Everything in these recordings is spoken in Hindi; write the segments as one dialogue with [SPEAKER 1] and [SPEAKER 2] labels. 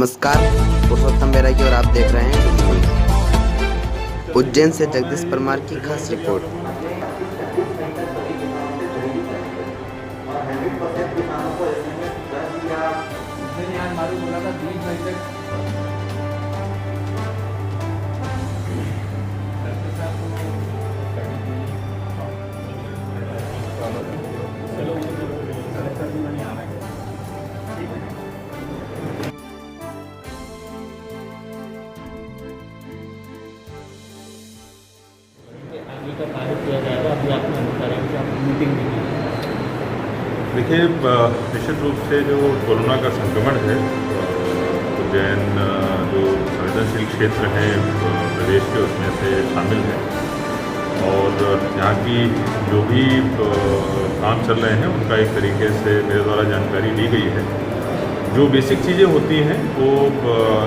[SPEAKER 1] नमस्कार, पुरुषोत्तम बेरा की और आप देख रहे हैं उज्जैन से जगदीश परमार की खास रिपोर्ट।
[SPEAKER 2] का कार्य किया जाएगा। अभी आपने बताया कि आप मीटिंग में
[SPEAKER 3] देखिए, निश्चित रूप से जो कोरोना का संक्रमण है, उज्जैन जो संवेदनशील क्षेत्र हैं प्रदेश के उसमें से शामिल है और यहाँ की जो भी काम चल रहे हैं उनका एक तरीके से मेरे द्वारा जानकारी ली गई है। जो बेसिक चीज़ें होती हैं वो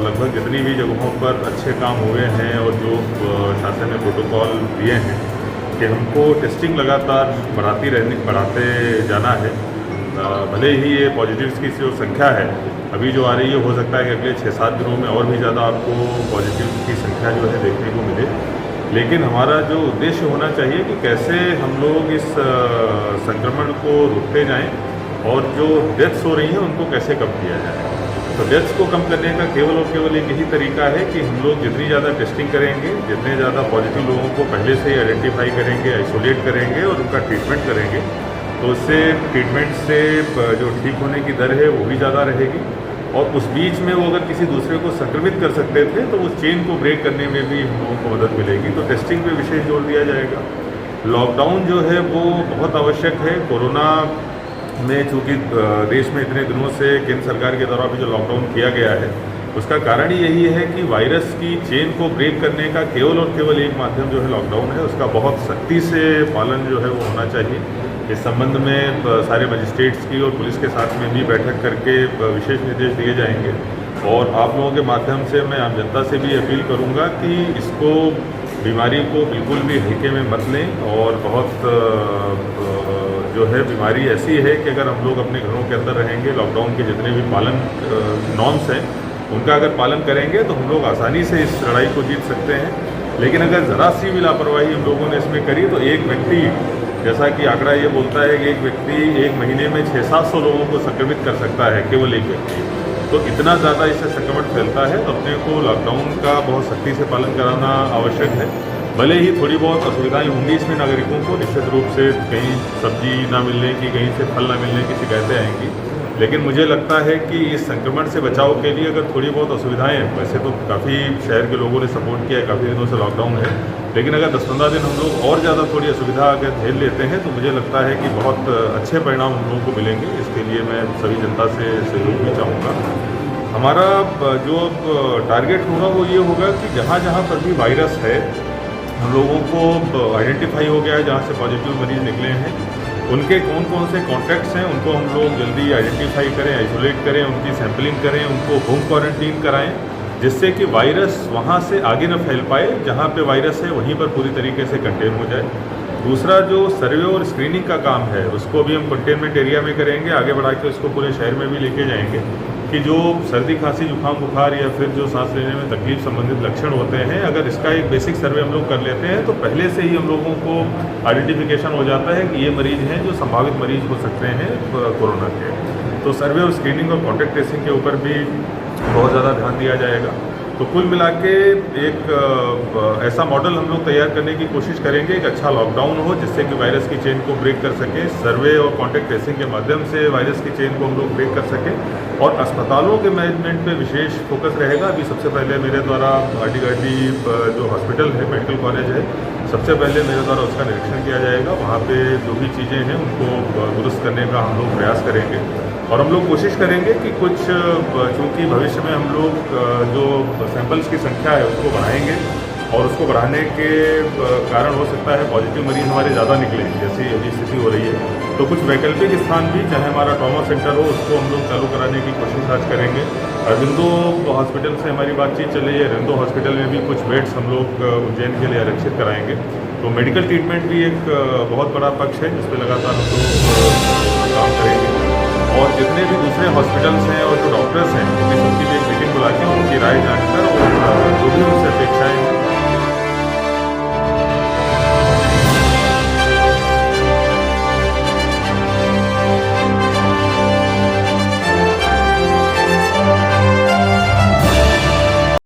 [SPEAKER 3] लगभग जितनी भी जगहों पर अच्छे काम हुए हैं और जो शासन ने प्रोटोकॉल दिए हैं कि हमको टेस्टिंग लगातार बढ़ाते जाना है। भले ही ये पॉजिटिव्स की जो संख्या है अभी जो आ रही है, हो सकता है कि अगले 6-7 दिनों में और भी ज़्यादा आपको पॉजिटिव्स की संख्या जो है देखने को मिले, लेकिन हमारा जो उद्देश्य होना चाहिए कि कैसे हम लोग इस संक्रमण को रोकते जाएं और जो डेथ्स हो रही हैं उनको कैसे कम किया जाए। तो डेथ्स को कम करने का केवल और केवल एक यही तरीका है कि हम लोग जितनी ज़्यादा टेस्टिंग करेंगे, जितने ज़्यादा पॉजिटिव लोगों को पहले से ही आइडेंटिफाई करेंगे, आइसोलेट करेंगे और उनका ट्रीटमेंट करेंगे, तो उससे ट्रीटमेंट से जो ठीक होने की दर है वो भी ज़्यादा रहेगी। और उस बीच में वो अगर किसी दूसरे को संक्रमित कर सकते थे तो उस चेन को ब्रेक करने में भी हम लोगों को मदद मिलेगी। तो टेस्टिंग पे विशेष जोर दिया जाएगा। लॉकडाउन जो है वो बहुत आवश्यक है। कोरोना में चूँकि देश में इतने दिनों से केंद्र सरकार के द्वारा भी जो लॉकडाउन किया गया है उसका कारण ही यही है कि वायरस की चेन को ब्रेक करने का केवल और केवल एक माध्यम जो है लॉकडाउन है। उसका बहुत सख्ती से पालन जो है वो होना चाहिए। इस संबंध में सारे मजिस्ट्रेट्स की और पुलिस के साथ में भी बैठक करके विशेष निर्देश दिए जाएंगे। और आप लोगों के माध्यम से मैं आम जनता से भी अपील करूंगा कि इसको बीमारी को बिल्कुल भी हल्के में मत लें। और बहुत जो है बीमारी ऐसी है कि अगर हम लोग अपने घरों के अंदर रहेंगे, लॉकडाउन के जितने भी पालन नॉर्म्स हैं उनका अगर पालन करेंगे तो हम लोग आसानी से इस लड़ाई को जीत सकते हैं। लेकिन अगर ज़रा सी भी लापरवाही हम लोगों ने इसमें करी तो एक व्यक्ति, जैसा कि आंकड़ा ये बोलता है कि एक व्यक्ति एक महीने में 600-700 लोगों को संक्रमित कर सकता है, केवल एक व्यक्ति। तो इतना ज़्यादा इससे संक्रमण फैलता है तो अपने को लॉकडाउन का बहुत सख्ती से पालन कराना आवश्यक है। भले ही थोड़ी बहुत असुविधाएं होंगी इसमें नागरिकों को, निश्चित रूप से कहीं सब्जी ना मिलने की, कहीं से फल ना मिलने की शिकायतें आएंगी, लेकिन मुझे लगता है कि इस संक्रमण से बचाव के लिए अगर थोड़ी बहुत असुविधाएं, वैसे तो काफ़ी शहर के लोगों ने सपोर्ट किया है, काफ़ी दिनों से लॉकडाउन है, लेकिन अगर 10-15 दिन हम लोग और ज़्यादा थोड़ी असुविधा अगर झेल लेते हैं तो मुझे लगता है कि बहुत अच्छे परिणाम हम लोगों को मिलेंगे। इसके लिए मैं सभी जनता से सहयोग भी चाहूँगा। हमारा जो टारगेट होगा वो ये होगा कि जहाँ जहाँ पर भी वायरस है हम लोगों को आइडेंटिफाई हो गया है, जहाँ से पॉजिटिव मरीज निकले हैं, उनके कौन कौन से कॉन्टैक्ट्स हैं उनको हम लोग जल्दी आइडेंटिफाई करें, आइसोलेट करें, उनकी सैंपलिंग करें, उनको होम क्वारंटीन कराएं, जिससे कि वायरस वहाँ से आगे न फैल पाए। जहाँ पे वायरस है वहीं पर पूरी तरीके से कंटेन हो जाए। दूसरा जो सर्वे और स्क्रीनिंग का काम है उसको भी हम कंटेनमेंट एरिया में करेंगे, आगे बढ़ा के उसको पूरे शहर में भी लेके जाएंगे कि जो सर्दी खांसी जुकाम बुखार या फिर जो सांस लेने में तकलीफ संबंधित लक्षण होते हैं, अगर इसका एक बेसिक सर्वे हम लोग कर लेते हैं तो पहले से ही हम लोगों को आइडेंटिफिकेशन हो जाता है कि ये मरीज हैं जो संभावित मरीज हो सकते हैं कोरोना के। तो सर्वे और स्क्रीनिंग और कॉन्टैक्ट ट्रेसिंग के ऊपर भी बहुत ज़्यादा ध्यान दिया जाएगा। तो कुल मिला के एक ऐसा मॉडल हम लोग तैयार करने की कोशिश करेंगे, एक अच्छा लॉकडाउन हो जिससे कि वायरस की चेन को ब्रेक कर सकें, सर्वे और कॉन्टैक्ट ट्रेसिंग के माध्यम से वायरस की चेन को हम लोग ब्रेक कर सकें। और अस्पतालों के मैनेजमेंट पे विशेष फोकस रहेगा। अभी सबसे पहले मेरे द्वारा आर्टिकर्टी जो हॉस्पिटल है, मेडिकल कॉलेज है, सबसे पहले मेरे द्वारा उसका निरीक्षण किया जाएगा। वहाँ पे जो भी चीज़ें हैं उनको दुरुस्त करने का हम लोग प्रयास करेंगे। और हम लोग कोशिश करेंगे कि कुछ, चूँकि भविष्य में हम लोग जो सैंपल्स की संख्या है उसको बढ़ाएंगे और उसको बढ़ाने के कारण हो सकता है पॉजिटिव मरीज हमारे ज़्यादा निकले, जैसी अभी स्थिति हो रही है। तो कुछ वैकल्पिक स्थान भी, चाहे हमारा ट्रॉमा सेंटर हो, उसको हम लोग चालू कराने की कोशिश आज करेंगे। अरविंदो हॉस्पिटल से हमारी बातचीत चल रही है, अरविंदो हॉस्पिटल में भी कुछ बेड्स हम लोग उज्जैन के लिए आरक्षित कराएंगे। तो मेडिकल ट्रीटमेंट भी एक बहुत बड़ा पक्ष है जिस पर लगातार हम लोग काम करेंगे। और जितने भी दूसरे हॉस्पिटल्स हैं और जो डॉक्टर्स हैं, उनकी सबकी भी एक